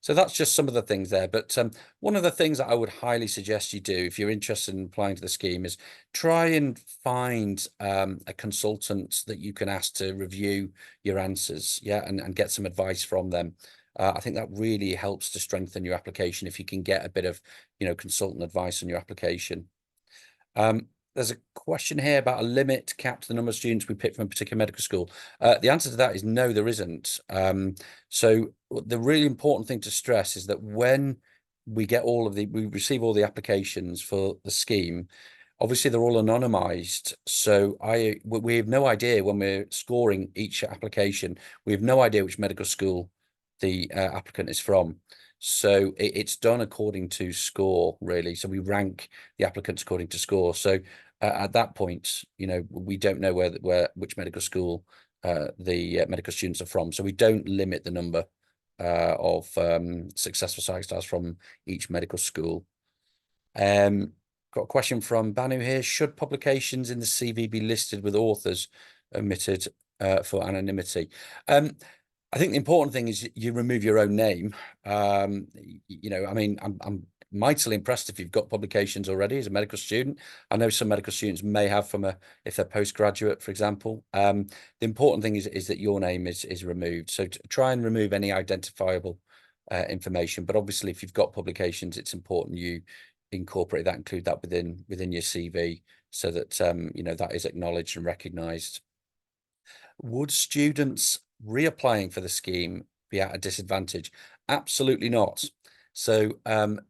So that's just some of the things there. But one of the things that I would highly suggest you do if you're interested in applying to the scheme is try and find a consultant that you can ask to review your answers, and get some advice from them. I think that really helps to strengthen your application if you can get a bit of, consultant advice on your application. There's a question here about a limit cap to the number of students we pick from a particular medical school. The answer to that is no, there isn't. So the really important thing to stress is that when we receive all the applications for the scheme, obviously they're all anonymized. So we have no idea when we're scoring each application, we have no idea which medical school the applicant is from. So it's done according to score, really. So we rank the applicants according to score. So at that point, we don't know which medical school the medical students are from. So we don't limit the number of successful Psych stars from each medical school. Got a question from Banu here. Should publications in the CV be listed with authors omitted for anonymity? I think the important thing is you remove your own name. I mean, I'm mightily impressed if you've got publications already as a medical student. I know some medical students may have if they're postgraduate, for example. The important thing is that your name is removed. So try and remove any identifiable information. But obviously, if you've got publications, it's important you incorporate that, include that within your CV, so that that is acknowledged and recognised. Would students reapplying for the scheme be at a disadvantage? Absolutely not. So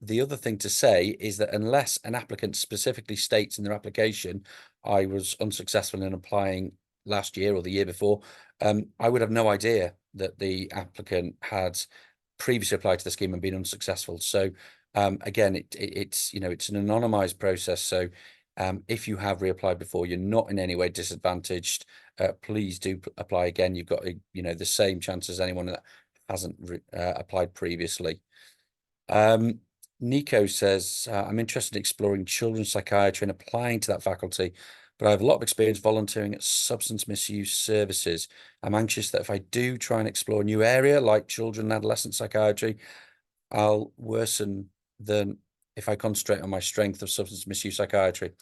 the other thing to say is that unless an applicant specifically states in their application, I was unsuccessful in applying last year or the year before, I would have no idea that the applicant had previously applied to the scheme and been unsuccessful. So again, it's an anonymized process. So if you have reapplied before, you're not in any way disadvantaged. Please do apply again. You've got the same chance as anyone that hasn't applied previously. Nico says, I'm interested in exploring children's psychiatry and applying to that faculty, but I have a lot of experience volunteering at substance misuse services. I'm anxious that if I do try and explore a new area like children and adolescent psychiatry, I'll worsen than if I concentrate on my strength of substance misuse psychiatry.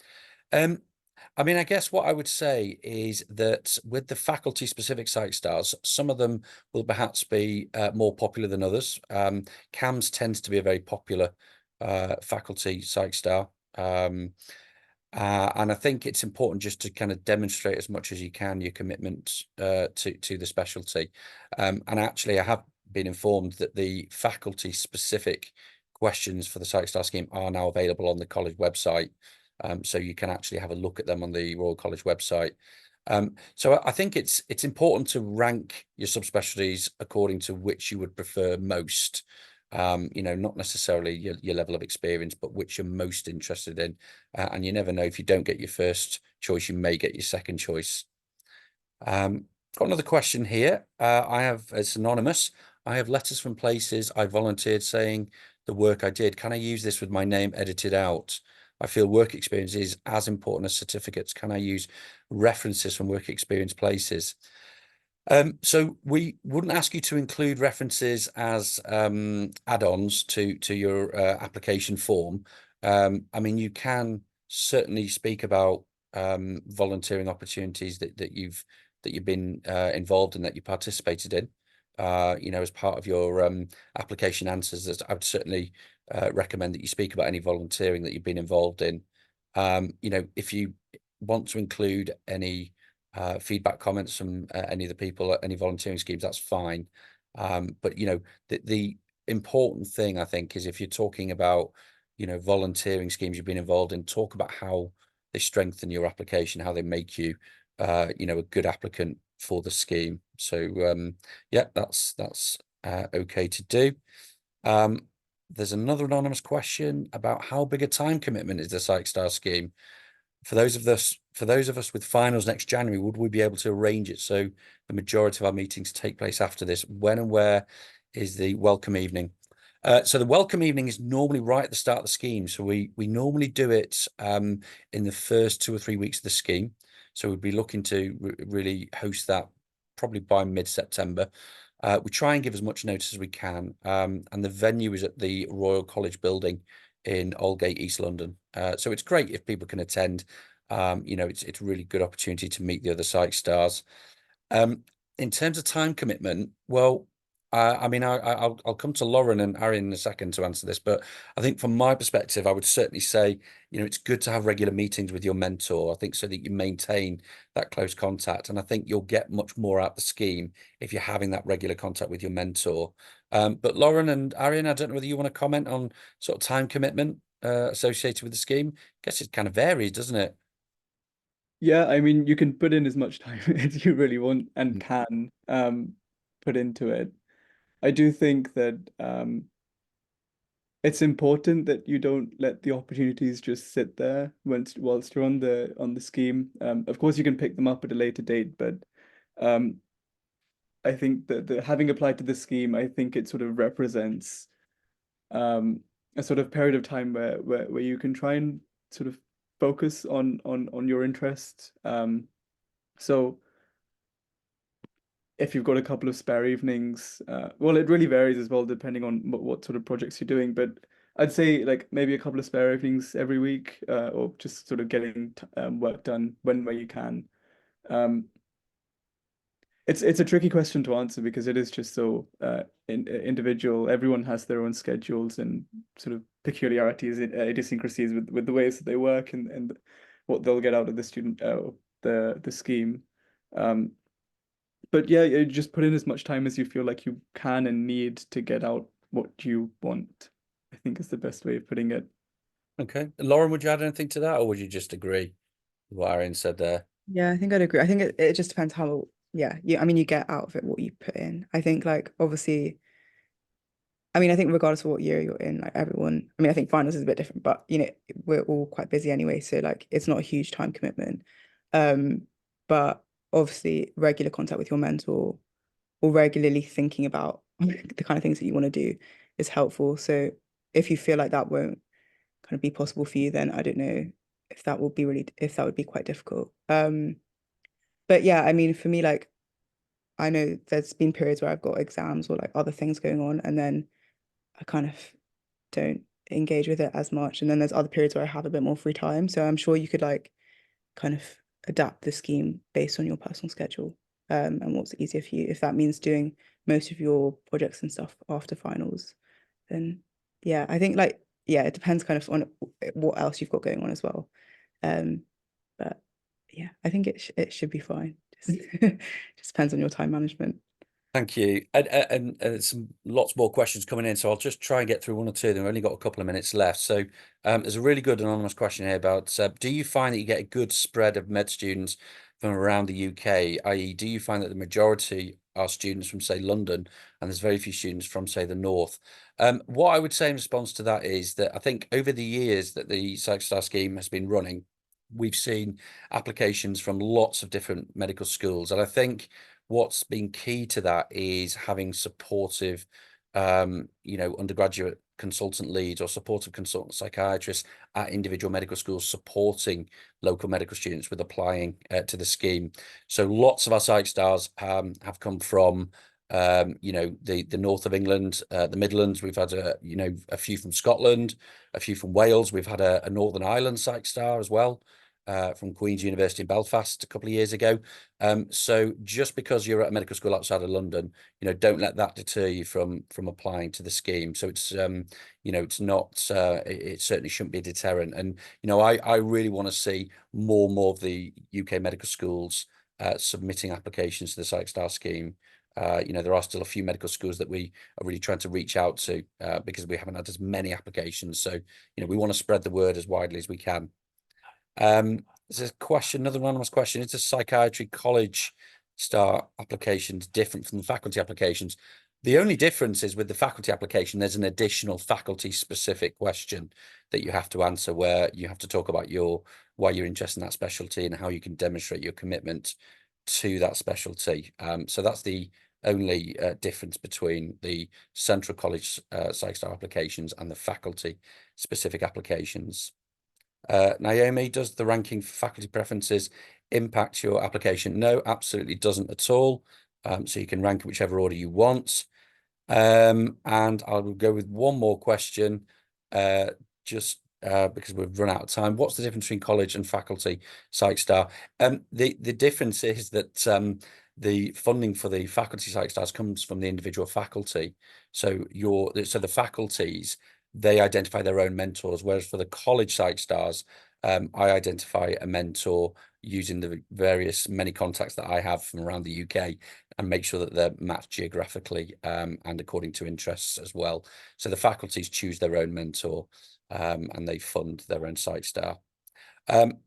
I mean, I guess what I would say is that with the faculty specific Psych stars, some of them will perhaps be more popular than others. CAMS tends to be a very popular faculty Psych star. And I think it's important just to kind of demonstrate as much as you can your commitment to the specialty. And actually, I have been informed that the faculty specific questions for the Psych Star scheme are now available on the college website. So you can actually have a look at them on the Royal College website. So I think it's important to rank your subspecialties according to which you would prefer most. Not necessarily your level of experience, but which you're most interested in. And you never know, if you don't get your first choice, you may get your second choice. Got another question here. It's anonymous. I have letters from places I volunteered saying the work I did. Can I use this with my name edited out? I feel work experience is as important as certificates. Can I use references from work experience places? So we wouldn't ask you to include references as add-ons to your application form. I mean, you can certainly speak about volunteering opportunities that you've been involved in, that you participated in. As part of your application answers, that I would certainly recommend that you speak about any volunteering that you've been involved in. If you want to include any feedback comments from any of the people at any volunteering schemes, that's fine. But the important thing, I think, is if you're talking about volunteering schemes you've been involved in, talk about how they strengthen your application, how they make you a good applicant for the scheme. So yeah, that's okay to do. There's another anonymous question about how big a time commitment is the Psych Star scheme. For those of us with finals next January, would we be able to arrange it so the majority of our meetings take place after this? When and where is the welcome evening? So the welcome evening is normally right at the start of the scheme. So we normally do it in the first 2 or 3 weeks of the scheme. So we'd be looking to really host that probably by mid-September. We try and give as much notice as we can. And the venue is at the Royal College building in Aldgate, East London. So it's great if people can attend. It's a really good opportunity to meet the other Psych stars. In terms of time commitment, well, I mean, I'll come to Lauren and Arian in a second to answer this, but I think from my perspective, I would certainly say, it's good to have regular meetings with your mentor. I think so that you maintain that close contact, and I think you'll get much more out the scheme if you're having that regular contact with your mentor. But Lauren and Arian, I don't know whether you want to comment on sort of time commitment associated with the scheme. I guess it kind of varies, doesn't it? Yeah, I mean, you can put in as much time as you really want and can put into it. I do think that it's important that you don't let the opportunities just sit there whilst you're on the scheme. Of course, you can pick them up at a later date, but I think that having applied to the scheme, I think it sort of represents a sort of period of time where you can try and sort of focus on your interests. So if you've got a couple of spare evenings, well, it really varies as well, depending on what sort of projects you're doing. But I'd say like maybe a couple of spare evenings every week, or just sort of getting work done where you can. It's a tricky question to answer because it is just so individual. Everyone has their own schedules and sort of peculiarities, idiosyncrasies with the ways that they work and what they'll get out of the student the scheme. But yeah, you just put in as much time as you feel like you can and need to get out what you want, I think is the best way of putting it. Okay. Lauren, would you add anything to that, or would you just agree with what Arian said there? Yeah, I think I'd agree. I think it just depends how, I mean, you get out of it what you put in. I think like obviously, I mean, I think regardless of what year you're in, like everyone, I mean, I think finals is a bit different, but we're all quite busy anyway, so like it's not a huge time commitment. But obviously regular contact with your mentor or regularly thinking about the kind of things that you want to do is helpful. So if you feel like that won't kind of be possible for you, then I don't know if that would be quite difficult. But yeah, I mean, for me, like I know there's been periods where I've got exams or like other things going on, and then I kind of don't engage with it as much. And then there's other periods where I have a bit more free time. So I'm sure you could like kind of adapt the scheme based on your personal schedule, and what's easier for you. If that means doing most of your projects and stuff after finals, then yeah, I think like, yeah, it depends kind of on what else you've got going on as well. But yeah, I think it should be fine. Just depends on your time management. Thank you. And some lots more questions coming in, so I'll just try and get through one or two. We've only got a couple of minutes left. So there's a really good anonymous question here about, do you find that you get a good spread of med students from around the UK, i.e. do you find that the majority are students from, say, London, and there's very few students from, say, the North? What I would say in response to that is that I think over the years that the PsychStar scheme has been running, we've seen applications from lots of different medical schools. And I think what's been key to that is having supportive, undergraduate consultant leads or supportive consultant psychiatrists at individual medical schools supporting local medical students with applying to the scheme. So lots of our Psych Stars have come from the north of England, the Midlands. We've had a few from Scotland, a few from Wales. We've had a Northern Ireland Psych Star as well, from Queen's University in Belfast a couple of years ago. So just because you're at a medical school outside of London, don't let that deter you from applying to the scheme. So it's it's not it certainly shouldn't be a deterrent. And I really want to see more of the UK medical schools submitting applications to the PsychStar scheme. There are still a few medical schools that we are really trying to reach out to because we haven't had as many applications. So we want to spread the word as widely as we can. There's a question, another anonymous question. Is the psychiatry college star applications different from the faculty applications? The only difference is with the faculty application, there's an additional faculty specific question that you have to answer, where you have to talk about why you're interested in that specialty and how you can demonstrate your commitment to that specialty. So that's the only difference between the central college PsychStar applications and the faculty specific applications. Naomi, does the ranking for faculty preferences impact your application? No, absolutely doesn't at all. So you can rank in whichever order you want. And I will go with one more question, just because we've run out of time. What's the difference between college and faculty PsychStar? The difference is that the funding for the faculty Psych Stars comes from the individual faculty. So the faculties, they identify their own mentors, whereas for the college Psych Stars, I identify a mentor using the many contacts that I have from around the UK and make sure that they're matched geographically and according to interests as well. So the faculties choose their own mentor and they fund their own Psych Star.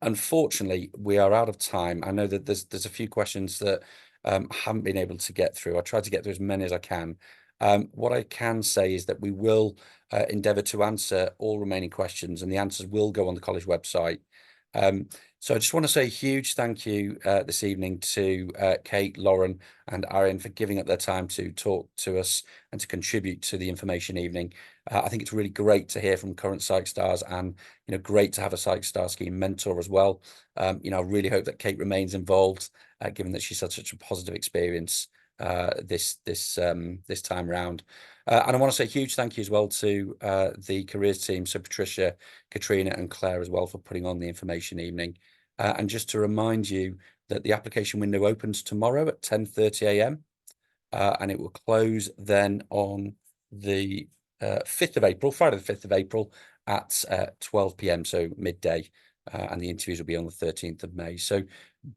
Unfortunately, we are out of time. I know that there's a few questions that I haven't been able to get through. I tried to get through as many as I can. What I can say is that we will endeavour to answer all remaining questions, and the answers will go on the college website. So I just want to say a huge thank you this evening to Kate, Lauren and Arian for giving up their time to talk to us and to contribute to the information evening. I think it's really great to hear from current Psych Stars, and great to have a Psych Star scheme mentor as well. I really hope that Kate remains involved, given that she's had such a positive experience this time round. And I want to say a huge thank you as well to the careers team, so Patricia, Katrina and Claire as well, for putting on the information evening. And just to remind you that the application window opens tomorrow at 10:30 a.m. And it will close then on the 5th of April, Friday the 5th of April at 12 p.m, so midday. And the interviews will be on the 13th of May. So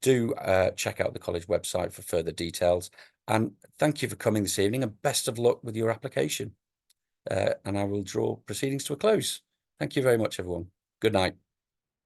do check out the college website for further details. And thank you for coming this evening, and best of luck with your application. And I will draw proceedings to a close. Thank you very much, everyone. Good night.